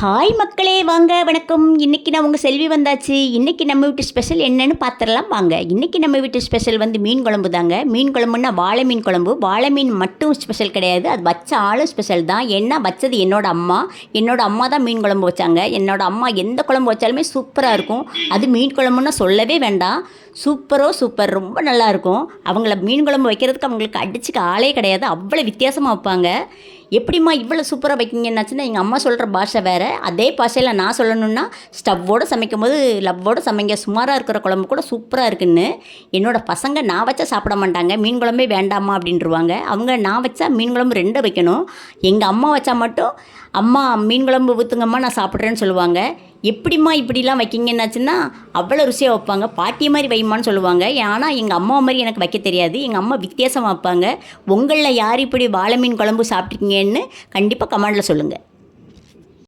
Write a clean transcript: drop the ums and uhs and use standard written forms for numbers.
Hi மக்களே, வாங்க வணக்கம். இன்றைக்கி நான் உங்கள் செல்வி வந்தாச்சு. இன்றைக்கி நம்ம வீட்டு ஸ்பெஷல் என்னென்னு பார்த்துடலாம் வாங்க. இன்றைக்கி நம்ம வீட்டு ஸ்பெஷல் வந்து மீன் குழம்பு தாங்க. மீன் குழம்புன்னா வாழை மீன் குழம்பு. வாழை மீன் மட்டும் ஸ்பெஷல் கிடையாது, அது வச்ச ஆளும் ஸ்பெஷல் தான். ஏன்னா வச்சது என்னோட அம்மா தான் மீன் குழம்பு வச்சாங்க. என்னோடய அம்மா எந்த குழம்பு வச்சாலுமே சூப்பராக இருக்கும். அது மீன் குழம்புன்னா சொல்லவே வேண்டாம். சூப்பர், ரொம்ப நல்லாயிருக்கும். அவங்கள மீன் குழம்பு வைக்கிறதுக்கு அவங்களுக்கு அடிச்சுக்க ஆளே கிடையாது. அவ்வளோ வித்தியாசமாக வைப்பாங்க. எப்படிம்மா இவ்வளோ சூப்பராக வைக்கிங்கன்னாச்சுன்னா, எங்கள் அம்மா சொல்கிற பாஷை வேறு. அதே பாஷையில் நான் சொல்லணுன்னா, ஸ்டவ்வோடு சமைக்கும் போது லவ்வோடு சமைங்க, சுமாராக இருக்கிற குழம்பு கூட சூப்பராக இருக்குன்னு. என்னோடய பசங்க நான் வச்சா சாப்பிட மாட்டாங்க, மீன் குழம்பே வேண்டாமா அப்படின்ட்டுருவாங்க. அவங்க நான் வச்சா மீன் குழம்பு 2 வைக்கணும். எங்கள் அம்மா வச்சா மட்டும் அம்மா மீன் குழம்பு ஊற்றுங்கம்மா நான் சாப்பிட்றேன்னு சொல்லுவாங்க. எப்படிம்மா இப்படிலாம் வைக்கிங்கன்னாச்சுன்னா, அவ்வளோ ருசியாக வைப்பாங்க. பாட்டி மாதிரி வைம்மான்னு சொல்லுவாங்க. ஆனால் எங்கள் அம்மா மாதிரி எனக்கு வைக்க தெரியாது. எங்கள் அம்மா வித்தியாசமாக வைப்பாங்க. உங்களில் யார் இப்படி வாழை மீன் குழம்பு சாப்பிட்ருக்கீங்கன்னு கண்டிப்பாக கமெண்டில் சொல்லுங்கள்.